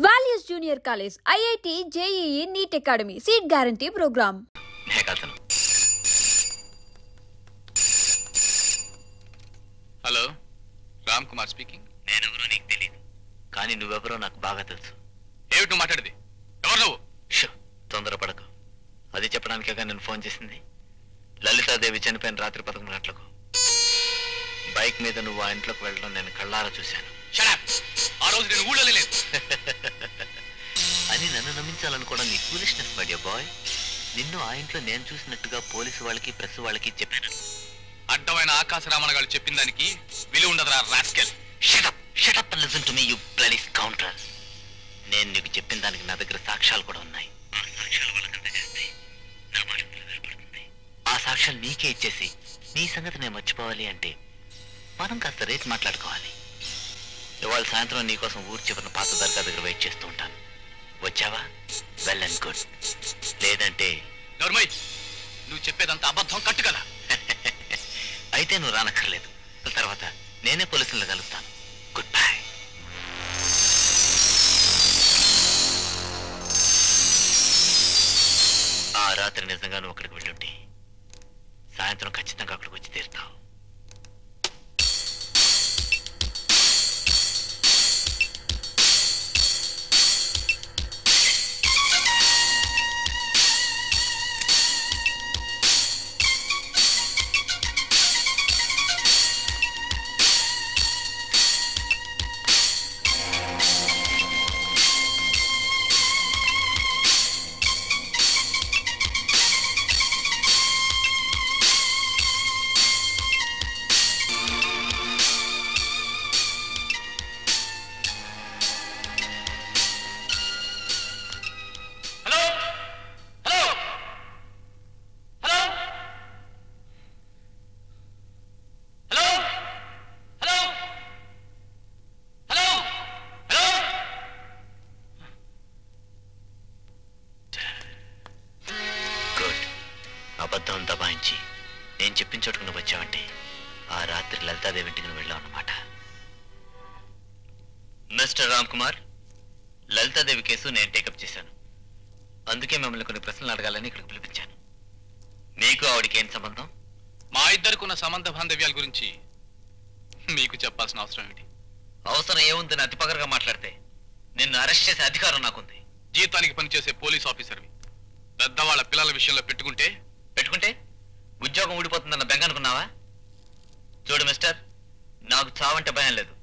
Values Junior College, IIT, JEE, NEET Academy, Seat Guarantee Program. Hello Ram Kumar speaking. నేనెవరో నీకు తెలియదు, కానీ నువ్వెవరో నాకు బాగా తెలుసు. ఏమిటి నువ్వు మాట్లాడేది? ఎవరు నువ్వు? తొందరపడకు, అది చెప్పడానికేగా నేను ఫోన్ చేసింది. లలితాదేవి చనిపోయిన రాత్రి 11 గంటలకు బైక్ మీద నువ్వు ఆ ఇంట్లోకి వెళ్ళడం నేను కళ్ళారా చూశాను. ఆ రోజు నేను ఊళ్ళో లేదు అని నన్ను నమ్మించాలనుకోవడం నీ ఫూలిష్నెస్ మై డియర్ బాయ్. నిన్ను ఆ ఇంట్లో నేను చూసినట్టుగా పోలీసు వాళ్ళకి ప్రెస్ వాళ్ళకి చెప్పాను. అడ్డమైన ఆకాశ రామణ గారు చెప్పిన దానికి విలువ ఉండదురా rascal. Shut up and listen to me, you bloody scoundrel. నేను నీకు చెప్పిన దానికి నా దగ్గర సాక్ష్యాలు కూడా ఉన్నాయి. ఆ సాక్ష్యాలు వాళ్ళకి అందజేస్తే నా మాట నిలబడుతుంది. ఆ సాక్ష్యాలు నీకే ఇచ్చేసి నీ సంగతి నేను మర్చిపోవాలి అంటే మనం కాస్త రేట్ మాట్లాడుకోవాలి. ఇవాళ సాయంత్రం నీకోసం ఊరు చివరిన పాత దర్గా దగ్గర వెయిట్ చేస్తూ ఉంటాను. వచ్చావా? Well and good. లేదంటే నువ్వు చెప్పేదంత అబద్ధం కట్టు కదా. అయితే నువ్వు రానక్కర్లేదు. తర్వాత నేనే పోలీసులను కలుస్తాను. Good bye. ఆ రాత్రి నిజంగా నువ్వు అక్కడికి వెళ్ళుంటే సాయంత్రం ఖచ్చితంగా అక్కడికి వచ్చి తీరుతావు. అబద్ధం దబాయించి నేను చెప్పిన చోటుకు నువ్వు వచ్చావంటే ఆ రాత్రి లలితాదేవి ఇంటికి నువ్వు వెళ్ళావు అన్నమాట. మిస్టర్ రామ్ కుమార్, లలితాదేవి కేసు నేను టేకప్ చేశాను. అందుకే మిమ్మల్ని కొన్ని ప్రశ్నలు అడగాలని ఇక్కడికి పిలిపించాను. మీకు ఆవిడికి ఏం సంబంధం? మా ఇద్దరికున్న సంబంధ బాంధవ్యాల గురించి మీకు చెప్పాల్సిన అవసరం ఏంటి? అవసరం ఏముందని అతి పగరగా మాట్లాడితే నిన్ను అరెస్ట్ చేసే అధికారం నాకుంది. జీతానికి పనిచేసే పోలీస్ ఆఫీసర్వి పెద్దవాళ్ళ పిల్లల విషయంలో పెట్టుకుంటే ఉద్యోగం ఊడిపోతుందన్న బెంగ అనుకున్నావా? చూడు మిస్టర్, నాకు చావంటే భయం లేదు.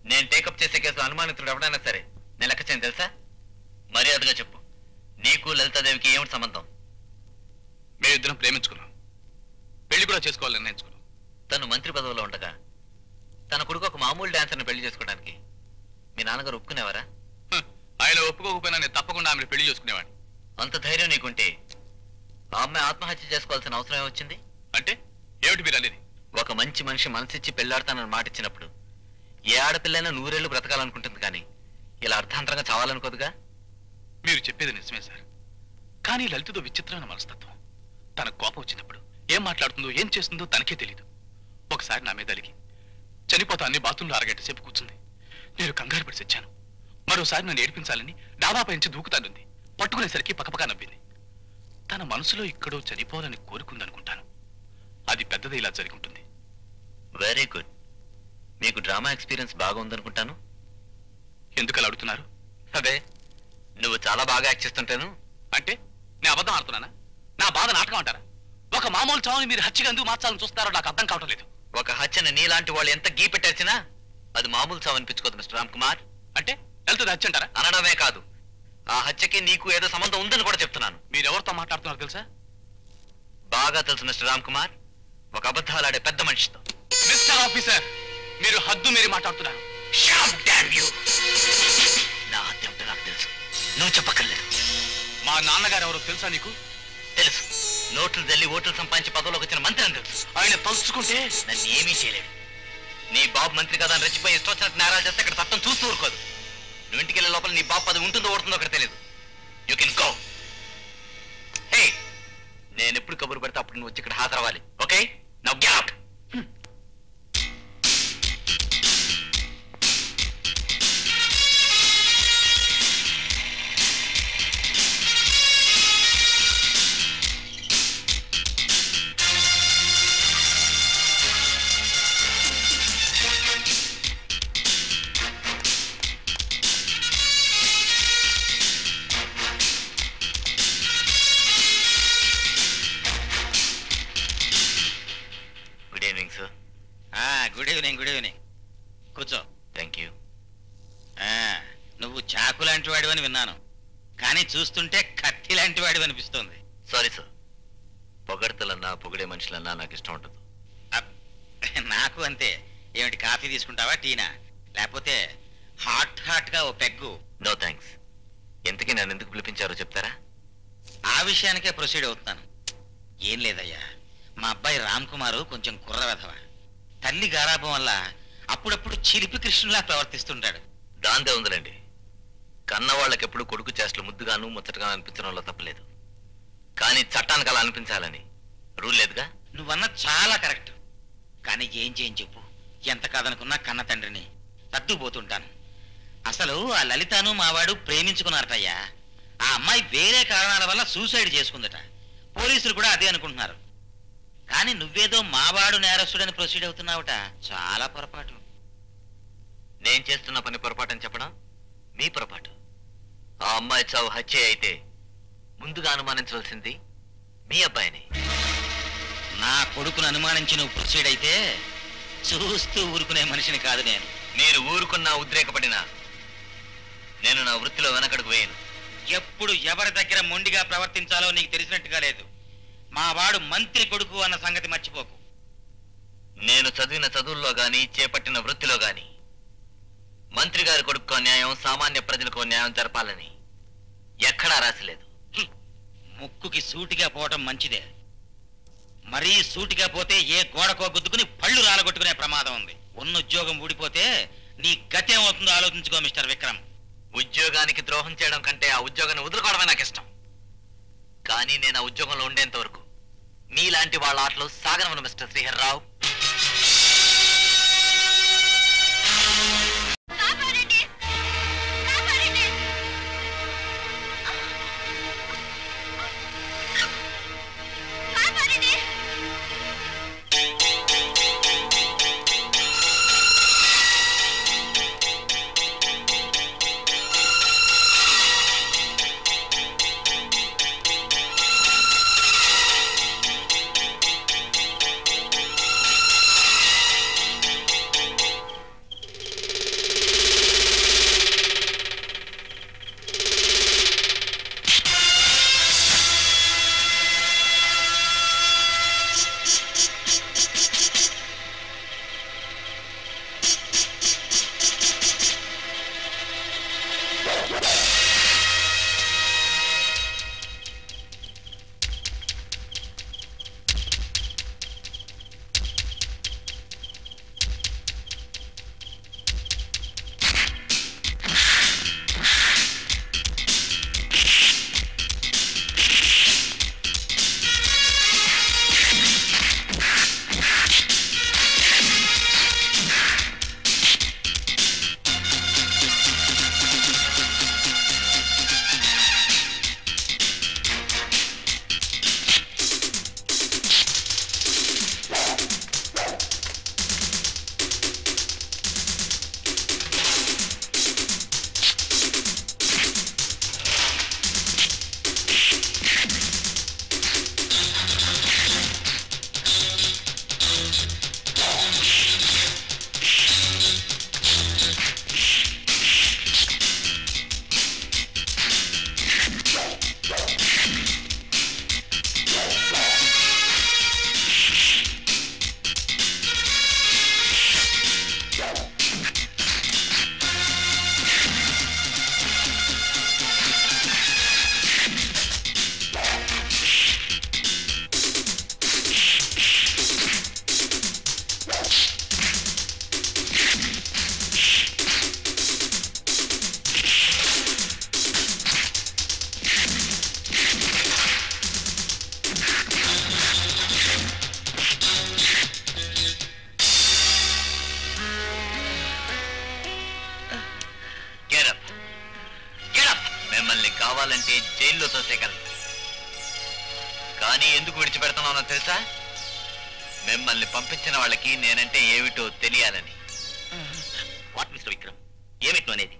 నేను టేకప్ చేసే కేసులో అనుమానితుడు ఎవడైనా సరే నేను లెక్క చేయను, తెలుసా? మర్యాదగా చెప్పు, నీకు లలితాదేవికి ఏమిటి సంబంధం? మేమిద్దరం ప్రేమించుకున్నాం, పెళ్లి కూడా చేసుకోవాలని నిర్ణయించుకున్నాం. తను మంత్రి పదవిలో ఉండగా తన కొడుకు ఒక మామూలు డాన్సర్ని పెళ్లి చేసుకోవడానికి మీ నాన్నగారు ఒప్పుకునేవారా? ఆయన ఒప్పుకోకపోయినా నేను తప్పకుండా ఆమెను పెళ్లి చేసుకునేవాడిని. అంత ధైర్యం నీకుంటే ఆ అమ్మాయి ఆత్మహత్య చేసుకోవాల్సిన అవసరం ఏమొచ్చింది? అంటే ఏమిటి మీరు అనేది? ఒక మంచి మనిషి మనసిచ్చి పెళ్లాడతానని మాట ఇచ్చినప్పుడు ఏ ఆడపిల్లైనా 100 ఏళ్లు బ్రతకాలనుకుంటుంది, కానీ ఇలా అర్థాంతరంగా చావాలనుకోదుగా. మీరు చెప్పేది నిజమే సార్, కానీ లలితతో విచిత్రమైన మనస్తత్వం. తన కోపం వచ్చినప్పుడు ఏం మాట్లాడుతుందో ఏం చేస్తుందో తనకే తెలీదు. ఒకసారి నా మీద అలిగి చనిపోతా అన్ని బాత్రూంలో అరగంట సేపు కూర్చుంది. నేను కంగారు పడి చచ్చాను. మరోసారి నన్ను ఏడిపించాలని డాబాపై నుంచి దూకుతానుంది. పట్టుకునేసరికి పక్కపక్క నవ్వింది. తన మనసులో ఇక్కడో చనిపోవాలని కోరుకుందనుకుంటాను. అది పెద్దది ఇలా జరిగి ఉంటుంది. Very good. మీకు డ్రామా ఎక్స్పీరియన్స్ బాగా ఉందనుకుంటాను. ఎందుకు అలా అడుగుతున్నారు? అదే, నువ్వు చాలా బాగా యాక్ట్ చేస్తుంటాను. అంటే నేను అబద్ధం ఆడుతున్నానా? నా బాధ నాటకం అంటారా? ఒక మామూలు చావుని మీరు హత్యగా ఎందుకు మార్చాలని చూస్తారో నాకు అర్థం కావటం లేదు. ఒక హత్యను నీలాంటి వాళ్ళు ఎంత గీ పెట్టేసినా అది మామూలు చావు అనిపించుకోదు మిస్టర్ రామ్ కుమార్. అంటే వెళ్తుంది హత్య అంటారా? అనడమే కాదు, ఆ హత్యకి నీకు ఏదో సంబంధం ఉందని కూడా చెప్తున్నాను. మీరెవరితో మాట్లాడుతున్నారు తెలుసా? బాగా తెలుసు మిస్టర్ రామ్ కుమార్, ఒక అబద్ధాలాడే పెద్ద మనిషితో. మిస్టర్ ఆఫీసర్, మీరు హద్దు మీరు మాట్లాడుతున్నారు. నా హత్య ఉంటే నాకు తెలుసు, నువ్వు చెప్పక్కర్లేదు. మా నాన్నగారు ఎవరో తెలుసా నీకు? తెలుసు. నోట్లు తల్లి ఓట్లు సంపాదించి పదవిలోకి వచ్చిన మంత్రి అని తెలుసు. ఆయన తలుచుకుంటే నన్ను ఏమీ చేయలేడు. నీ బాబు మంత్రి కదా అని రెచ్చిపోయి ఇష్టం వచ్చినట్టు నేరాలు చేస్తే ఇక్కడ చట్టం చూస్తూ ఊరుకోదు. నువ్వు ఇంటికి వెళ్ళే లోపల నీ బాబు పదవి ఉంటుందో ఓడుతుందో అక్కడ తెలియదు. You can go. హే, నేను ఎప్పుడు కబురు పెడితే అప్పుడు నువ్వు వచ్చి ఇక్కడ హాజరవ్వాలి. Okay, now get out. Good evening. కూర్చో. Thank you. నువ్వు చాకు లాంటి వాడివని విన్నాను, కానీ చూస్తుంటే కత్తి లాంటి వాడివి అనిపిస్తోంది. సారీ సార్, పొగడతలన్నా పొగిడే మనుషులన్నా నాకు ఇష్టం ఉంటుంది. నాకు అంతే. ఏమిటి, కాఫీ తీసుకుంటావా, టీనా, లేకపోతే హాట్గా ఓ పెగ్గు? No thanks. ఎంతకీ నన్ను ఎందుకు పిలిపించారో చెప్తారా? ఆ విషయానికే ప్రొసీడ్ అవుతున్నాను. ఏం లేదయ్యా, మా అబ్బాయి రామ్ కుమారు కొంచెం కుర్ర వెధవ. తల్లి గారాభం వల్ల అప్పుడప్పుడు చిలిపి కృష్ణులా ప్రవర్తిస్తుంటాడు. దాందే ఉందిలేండి. కన్నవాళ్ళకి ఎప్పుడు కొడుకు చేష్టలు ముద్దుగాను ముచ్చటగాను అనిపించడంలో తప్పలేదు. కానీ చట్టానికి అలా అనిపించాలని రూల్ లేదుగా. నువ్వన్న చాలా కరెక్ట్. కానీ ఏం చెప్పు, ఎంత కాదనుకున్నా కన్న తండ్రిని తద్దుపోతుంటాను. అసలు ఆ లలితను మావాడు ప్రేమించుకున్నారటయ్యా. ఆ అమ్మాయి వేరే కారణాల వల్ల సూసైడ్ చేసుకుందట. పోలీసులు కూడా అదే అనుకుంటున్నారు. కానీ నువ్వేదో మావాడు నేరస్తుడని ప్రొసీడ్ అవుతున్నావుట. చాలా పొరపాటు. నేను చేస్తున్న పని పొరపాటు అని చెప్పడం మీ పొరపాటు. ఆ అమ్మాయి చావు హత్య అయితే ముందుగా అనుమానించవలసింది మీ అబ్బాయిని. నా కొడుకును అనుమానించి నువ్వు ప్రొసీడ్ అయితే చూస్తూ ఊరుకునే మనిషిని కాదు నేను. మీరు ఊరుకున్నా ఉద్రేకపడినా నేను నా వృత్తిలో వెనకడుగు వేయను. ఎప్పుడు ఎవరి దగ్గర మొండిగా ప్రవర్తించాలో నీకు తెలిసినట్టుగా లేదు. మా వాడు మంత్రి కొడుకు అన్న సంగతి మర్చిపోకు. నేను చదివిన చదువుల్లో గాని చేపట్టిన వృత్తిలో గాని మంత్రి గారి కొడుకు న్యాయం, సామాన్య ప్రజలకు న్యాయం జరపాలని ఎక్కడా రాసలేదు. ముక్కుకి సూటిగా పోవటం మంచిదే. మరీ సూటిగా పోతే ఏ గోడకో గుద్దుకుని పళ్ళు రాలగొట్టుకునే ప్రమాదం ఉంది. ఉన్న ఉద్యోగం ఊడిపోతే నీ గతి ఏమవుతుందో ఆలోచించుకో మిస్టర్ విక్రమ్. ఉద్యోగానికి ద్రోహం చేయడం కంటే ఆ ఉద్యోగాన్ని వదులుకోవడమే నాకు ఇష్టం. కానీ నేను ఆ ఉద్యోగంలో ఉండేంత వరకు మీలాంటి వాళ్ళ ఆటలు సాగనవను మిస్టర్ శ్రీహర్రావు. కావాలంటే జైల్లో తోసేయగలను. కానీ ఎందుకు విడిచిపెడుతున్నానో తెలుసా? మిమ్మల్ని పంపించిన వాళ్ళకి నేనంటే ఏమిటో తెలియాలని. వాట్ మిస్టర్ విక్రమ్, ఏమిటో అనేది?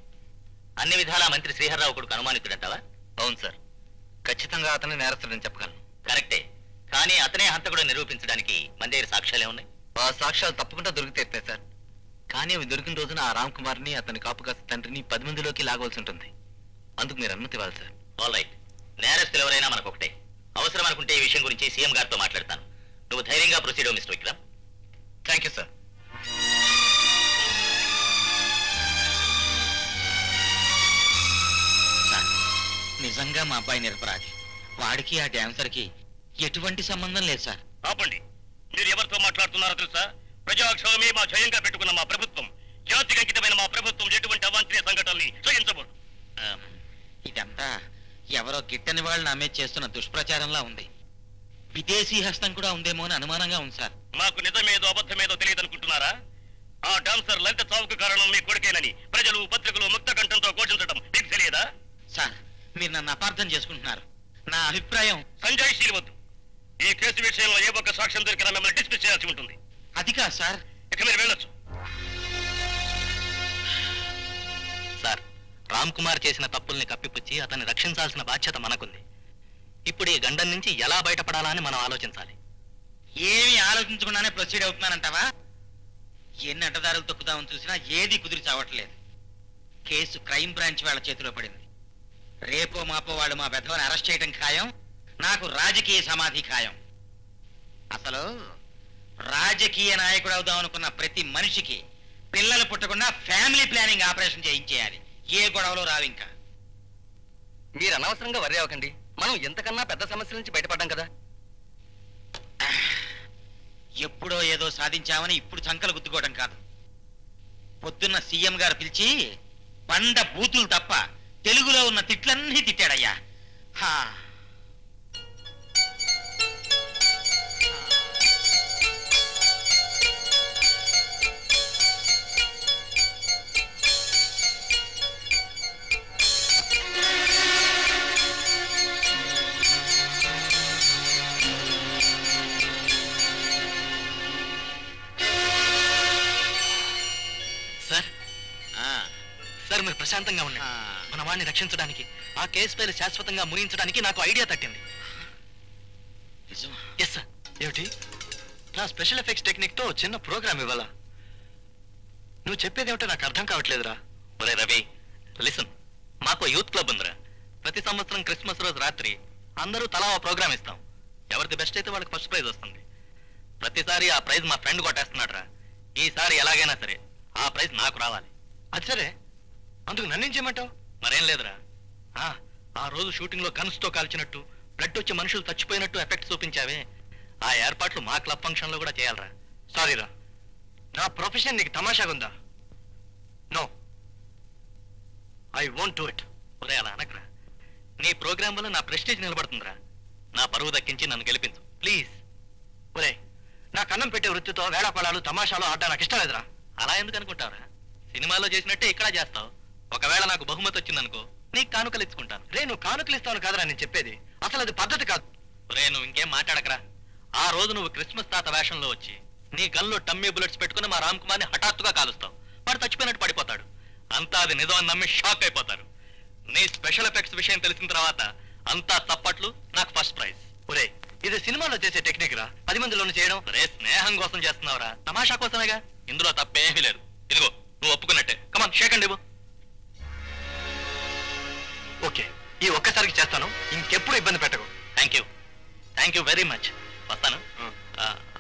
అన్ని విధాలా మంత్రి శ్రీహర్రావు కొడుకు అనుమానితుడంటావా? అవును సార్, ఖచ్చితంగా అతను నేరస్తుడని చెప్పగలను. కరెక్టే, కానీ అతనే హంతకుడు నిరూపించడానికి మన దగ్గర సాక్ష్యాలే ఉన్నాయి. ఆ సాక్ష్యాలు తప్పకుండా దొరికి తీరుతాయి సార్. కానీ అవి దొరికిన రోజున ఆ రామ్ కుమార్ని అతని కాపు కాస్త తండ్రిని 10 మందిలోకి లాగవలసి ఉంటుంది. అందుకు మీరు అనుమతి ఇవ్వాలి సార్. ఆల్ రైట్, నేరస్తులు ఎవరైనా మనకు ఒకటే. అవసరం అనుకుంటే ఈ విషయం గురించి సీఎం గారితో మాట్లాడతాను. నువ్వు ధైర్యంగా ప్రొసీడ్ అవ్వు mister Vikram. Thank you sir. Sir, నిజంగా మా అబ్బాయి నిరపరాధి. వాడికి ఆ డాన్సర్కి ఎటువంటి సంబంధం లేదు సార్. ఆపండి. మీరు ఎవరితో మాట్లాడుతున్నారో తెలుసా? ప్రజాక్షేమమే మా జయంగా పెట్టుకున్న మా ప్రభుత్వం, జాతికి అంకితమైన మా ప్రభుత్వం ఎటువంటి అవాంఛనీయ సంఘటనల్ని సహించబోదు. ఇదంతా ఎవరో గిట్టని వాళ్ళని నమ్మే చేస్తున్న దుష్ప్రచారంలా ఉంది. విదేశీ హస్తం కూడా ఉందేమో అని అనుమానంగా ఉంది సార్. మాకు నిజమేదో అబద్ధమేదో తెలియదనుకుంటున్నారా? ఆ డాన్సర్ లలిత చావుకు కారణం మీ కొడుకేనని ప్రజలు పత్రికలు ముక్త కంఠంతో ఘోషించడం మీకు తెలియదా? సార్, మీరు నన్ను అపార్థం చేసుకుంటున్నారు. నా అభిప్రాయం సంజయ్ శీలవద్దు. ఈ కేసు విషయంలో ఏ ఒక్క సాక్ష్యం దొరికినా మిమ్మల్ని డిస్మిస్ చేయాల్సి ఉంటుంది. అది కాదు సార్. ఇక మీరు వెళ్ళొచ్చు. సార్, రామ్ కుమార్ చేసిన తప్పుల్ని కప్పిపుచ్చి అతన్ని రక్షించాల్సిన బాధ్యత మనకుంది. ఇప్పుడు ఈ గండం నుంచి ఎలా బయటపడాలా అని మనం ఆలోచించాలి. ఏమి ఆలోచించకుండానే ప్రొసీడ్ అవుతున్నానంటావా? ఎన్ని అడ్డదారులు తొక్కుదామని చూసినా ఏది కుదిరి చావట్లేదు. కేసు క్రైమ్ బ్రాంచ్ వాళ్ళ చేతిలో పడింది. రేపో మాపో వాళ్ళు మా పెద్దవాడిని అరెస్ట్ చేయడం ఖాయం. నాకు రాజకీయ సమాధి ఖాయం. అసలు రాజకీయ నాయకుడు అవుదాం అనుకున్న ప్రతి మనిషికి పిల్లలు పుట్టకుండా ఫ్యామిలీ ప్లానింగ్ ఆపరేషన్ చేయించేయాలి. ఏ గొడవలో రావింకా. మీరు అనవసరంగా వర్రీ అవ్వకండి. మనం ఎంతకన్నా పెద్ద సమస్యల నుంచి బయటపడ్డాం కదా. ఎప్పుడో ఏదో సాధించామని ఇప్పుడు చంకలు గుద్దుకోవడం కాదు. పొద్దున్న సీఎం గారు పిలిచి బండ బూతులు తప్ప తెలుగులో ఉన్న తిట్లన్నీ తిట్టాడయ్యా. హా. సార్, మీరు ప్రశాంతంగా ఉండండి. మన వాడిని రక్షించడానికి, ఆ కేసు పైన శాశ్వతంగా ముగించడానికి నాకు ఐడియా తట్టింది. Yes sir. ఏమిటి? నా స్పెషల్ ఎఫెక్ట్స్ టెక్నిక్ తో చిన్న ప్రోగ్రామ్ ఇవ్వాలా? నువ్వు చెప్పేది ఏమిటో నాకు అర్థం కావట్లేదురా. ఒరే రవి, లిసన్. మాకు యూత్ క్లబ్ ఉందిరా. ప్రతి సంవత్సరం క్రిస్మస్ రోజు రాత్రి అందరూ తలా ఓ ప్రోగ్రామ్ ఇస్తాం. ఎవరిది బెస్ట్ అయితే వాళ్ళకి ఫస్ట్ ప్రైజ్ వస్తుంది. ప్రతిసారి ఆ ప్రైజ్ మా ఫ్రెండ్ కొట్టేస్తున్నాడు రా. ఈసారి ఎలాగైనా సరే ఆ ప్రైజ్ నాకు రావాలి. అది సరే, అందుకు నన్నేం చేయమంటావు? మరేం లేదురా. ఆ రోజు షూటింగ్ లో గన్స్ తో కాల్చినట్టు, బ్లడ్ వచ్చి మనుషులు చచ్చిపోయినట్టు ఎఫెక్ట్ చూపించావే, ఆ ఏర్పాట్లు మా క్లబ్ ఫంక్షన్ లో కూడా చేయాలరా. సారీరా, నా ప్రొఫెషన్ నీకు తమాషాగుందా? No, I won't do it. ఒరే అలా అనకరా. నీ ప్రోగ్రామ్ వల్ల నా ప్రెస్టీజ్ నిలబడుతుందిరా. నా పరువు దక్కించి నన్ను గెలిపించు ప్లీజ్. ఒరే, నా కన్నం పెట్టే వృత్తితో వేళాపడాలు తమాషాలు ఆడడం నాకు ఇష్టం లేదురా. అలా ఎందుకు అనుకుంటావురా? సినిమాలో చేసినట్టే ఇక్కడ చేస్తావు. ఒకవేళ నాకు బహుమతి వచ్చిందనుకో, నీకు కానుకలు ఇచ్చుకుంటాను. రే, నువ్వు కానుకలు ఇస్తాను కాదురా నేను చెప్పేది. అసలు అది పద్ధతి కాదు. రే, నువ్వు ఇంకేం మాట్లాడకరా. ఆ రోజు నువ్వు క్రిస్మస్ తాత వేషంలో వచ్చి నీ గన్లో టమ్మీ బుల్లెట్స్ పెట్టుకుని మా రామ్ కుమార్ని హఠాత్తుగా కాలుస్తావు. వాడు చచ్చిపోయినట్టు పడిపోతాడు. అంతా అది నిజం అని నమ్మి షాక్ అయిపోతారు. నీ స్పెషల్ ఎఫెక్ట్స్ విషయం తెలిసిన తర్వాత అంతా చప్పట్లు, నాకు ఫస్ట్ ప్రైజ్. ఒరే, ఇది సినిమాలో చేసే టెక్నిక్ రా. 10 మందిలోనూ చేయడం. రే, స్నేహం కోసం చేస్తున్నావురా, తమాషా కోసమేగా. ఇందులో తప్పేమీ లేదు. ఇదిగో, నువ్వు ఒప్పుకున్నట్టే. కమాన్, షేక్ అండి. ఓకే, ఈ ఒక్కసారికి చేస్తాను. ఇంకెప్పుడు ఇబ్బంది పెట్టకు. Thank you very much. వస్తాను.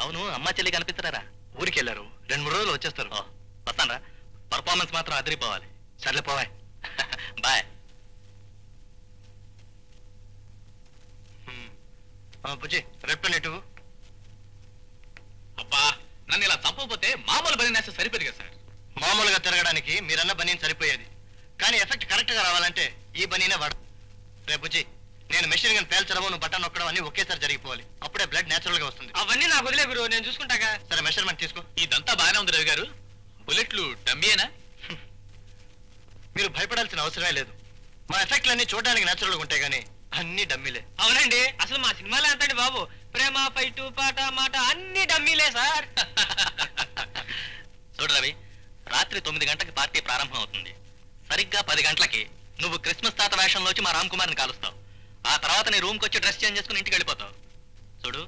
అవును, అమ్మ చెల్లి కనిపిస్తారా? ఊరికి వెళ్ళారు. 2-3 రోజులు వచ్చేస్తారు. వస్తాను రా. పర్ఫార్మెన్స్ మాత్రం అదిరిపోవాలి. సర్లే, పోవాయ్. బాయ్. బుజ్జి, రెప్ట్ నెట్టు. అబ్బా, నన్ను ఇలా చంపకపోతే మామూలు బని నేస్తే సరిపోదు కదా సార్. మామూలుగా తిరగడానికి మీరన్న బనీని సరిపోయేది, కానీ ఎఫెక్ట్ కరెక్ట్ గా రావాలంటే ఈ బనీనే వాడు. రేపు బుజ్జి, నేను మెషిన్ గన్ పేల్చడము, నువ్వు బటన్ నొక్కడం అన్ని ఒకేసారి జరిగిపోవాలి. అప్పుడే బ్లడ్ నేచురల్ గా వస్తుంది. అవన్నీ నాకు వదిలే గురు, నేను చూసుకుంటాగా. సరే, మెషర్మెంట్ తీసుకో. ఇదంతా బాగానే ఉంది రవి గారు. బుల్లెట్లు డమ్మీయేనా? మీరు భయపడాల్సిన అవసరమే లేదు. మా ఎఫెక్ట్లన్నీ చూడడానికి నేచురల్ గా ఉంటాయి, కానీ అన్ని డమ్మీలే. అవునండి, అసలు మా సినిమాలో ఎంతండి బాబు, ప్రేమ, ఫైటు, పాట, మాట అన్ని డమ్మీలే సార్. చూడు రవి, రాత్రి 9 గంటలకు పార్టీ ప్రారంభం అవుతుంది. సరిగ్గా 10 గంటలకి నువ్వు క్రిస్మస్ తాత వేషంలో వచ్చి మా రామ్ కుమార్ని కాలుస్తావు. ఆ తర్వాత నీ రూమ్కి వచ్చి డ్రెస్ చేంజ్ చేసుకుని ఇంటికి వెళ్ళిపోతావు. చూడు,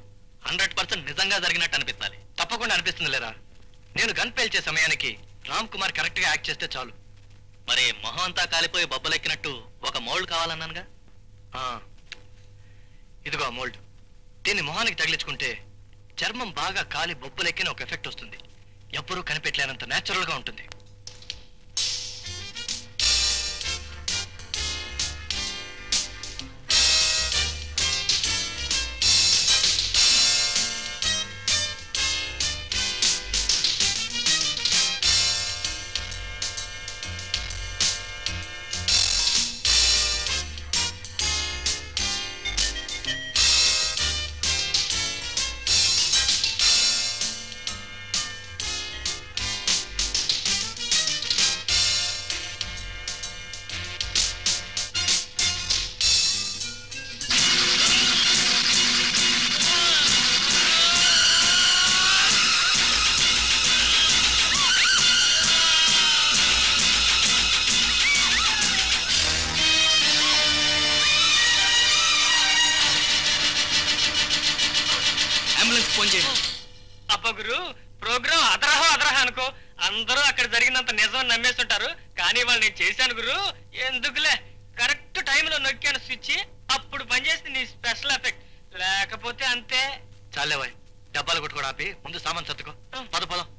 100% నిజంగా జరిగినట్టు అనిపించాలి. తప్పకుండా అనిపిస్తుంది లేరా. నేను గన్ పేల్చే సమయానికి రామ్ కుమార్ కరెక్ట్ గా యాక్ట్ చేస్తే చాలు. మరి మొహం అంతా కాలిపోయి బొబ్బలెక్కినట్టు ఒక మోల్డ్ కావాలన్నానుగా. ఇదిగో మోల్డ్. దీన్ని మొహానికి తగిలించుకుంటే చర్మం బాగా కాలి బొబ్బలెక్కిన ఒక ఎఫెక్ట్ వస్తుంది. ఎవ్వరూ కనిపెట్టలేనంత నేచురల్ గా ఉంటుంది. అబ్బా గురు, ప్రోగ్రామ్ అదరహ అనుకో, అందరూ అక్కడ జరిగినంత నిజం నమ్మేస్తుంటారు. కానీ వాళ్ళు నేను చేశాను గురు, ఎందుకులే, కరెక్ట్ టైంలో నొక్కాను స్విచ్, అప్పుడు పనిచేసింది నీ స్పెషల్ ఎఫెక్ట్. లేకపోతే అంతే. చాలేవాయ్, డబ్బాలు కొట్టుకోవడం ఆపి ముందు సామాన్ సర్దుకో. పద పొలం.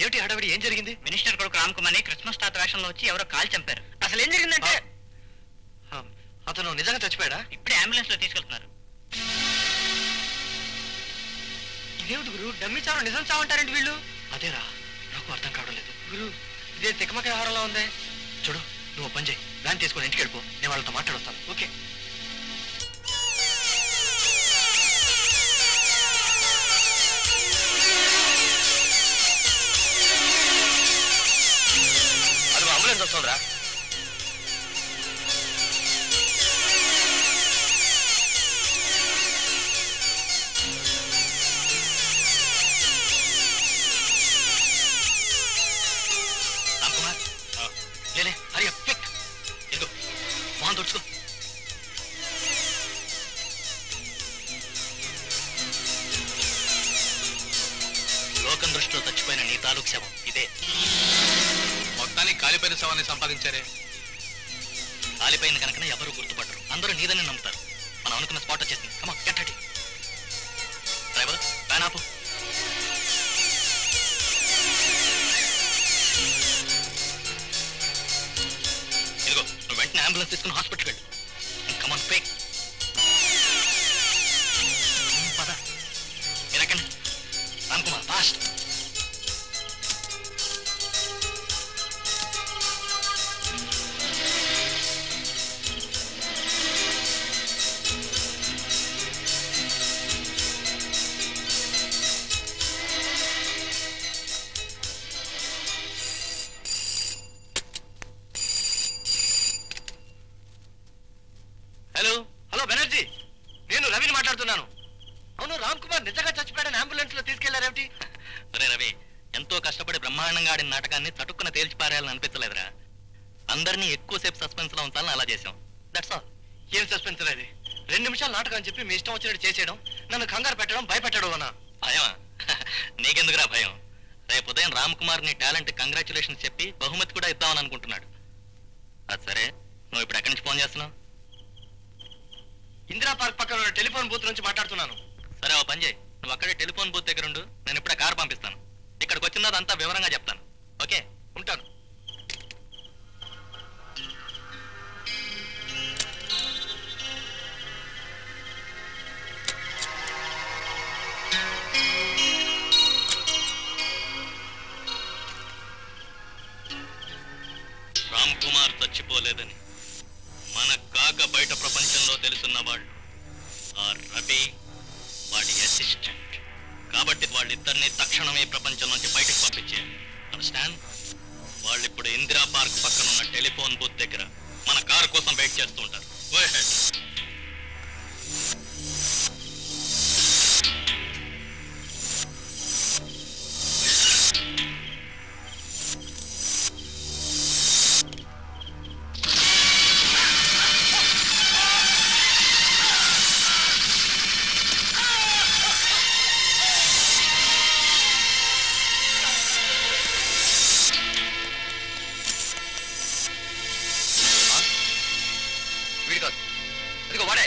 ఏమిటి హడావిడి? ఏం జరిగింది? మినిస్టర్ కొడుకు రామ్ కుమార్ని క్రిస్మస్ తాత వేషంలో వచ్చి ఎవరో కాల్ చంపారు. అసలు ఏం జరిగిందంటే అతను నిజంగా చచ్చిపోయాడా? ఇప్పుడే అంబులెన్స్ లో తీసుకెళ్తున్నారు. ఇదేమిటి గురు, డమ్మి చావు నిజం చావంటారండి వీళ్ళు? అదేరా, నాకు అర్థం కావడం లేదు గురు. ఇదే తికమక వ్యవహారంలో ఉంది. చూడు, నువ్వు పని చేయి, వ్యాన్ తీసుకొని ఇంటికి వెళ్ళిపో. నేను వాళ్ళతో మాట్లాడొస్తాను. ఓకే. అది అంబులెన్స్ వస్తుందిరా. రామ్ కుమార్, లేలే, హరి అప్, క్విక్. ఇదిగో మొహం తుడుచుకో. లోకం దృష్టిలో చచ్చిపోయిన నీ తాలూకు శవం ఇదే. మొత్తానికి కాలిపోయిన శవాన్ని సంపాదించారే. కాలిపోయింది కనుక ఎవరు గుర్తుపట్టరు, అందరూ నీదని నమ్ముతారు. మనం అనుకున్న స్పాట్ వచ్చేసింది. కమా, గెట్ రెడీ. డ్రైవర్, వ్యాన్ ఆపు. ఇదిగో, నువ్వు వెంటనే అంబులెన్స్ తీసుకుని హాస్పిటల్కి వెళ్ళు. కమాన్, క్విక్. పద. మీరు ఎక్కండి. రామ్ కుమార్, ఫాస్ట్. హలో బెనర్జీ, నేను రవిని మాట్లాడుతున్నాను. అవును, రామ్ కుమార్ నిజంగా చచ్చిపోయాడని అంబులెన్స్ లో తీసుకెళ్లారేమిటి? అరే రవి, ఎంతో కష్టపడి బ్రహ్మాండంగా ఆడిన నాటకాన్ని తటుక్కున తేల్చిపారేయాలని అనిపించలేదురా. అందరినీ ఎక్కువసేపు సస్పెన్స్ లో ఉంచాలని అలా చేసాం. That's all. ఏం సస్పెన్స్ అది? 2 నిమిషాలు నాటకం అని చెప్పి మీ ఇష్టం వచ్చినట్టు చేసేయడం, నన్ను కంగారు పెట్టడం, భయపెట్టడం అన్నా. భయమా? నీకెందుకురా భయం? రేపు ఉదయం రామ్ కుమార్ నీ టాలెంట్ కంగ్రాచులేషన్స్ చెప్పి బహుమతి కూడా ఇద్దామని అనుకుంటున్నాడు. అది సరే, నువ్వు ఇప్పుడు ఎక్కడి నుంచి ఫోన్ చేస్తున్నావు? ఇందిరా పార్క్ పక్కన టెలిఫోన్ బూత్ నుంచి మాట్లాడుతున్నాను. సరే, ఓ పని చేయి, నువ్వు అక్కడే టెలిఫోన్ బూత్ దగ్గర ఉండు. నేను ఇప్పుడే కారు పంపిస్తాను. ఇక్కడికి వచ్చినదంతా వివరంగా చెప్తాను. ఓకే, ఉంటాను. రామ్ కుమార్ చచ్చిపోలేదని అసిస్టెంట్. కాబట్టి వాళ్ళిద్దరిని తక్షణమే ప్రపంచం నుంచి బయటకు పంపించేయాలి. అండర్స్టాండ్? వాళ్ళిప్పుడు ఇందిరా పార్క్ పక్కన ఉన్న టెలిఫోన్ బూత్ దగ్గర మన కారు కోసం వెయిట్ చేస్తూ ఉంటారు. Go ahead. వీడి కాదు, అదిగో వాడే.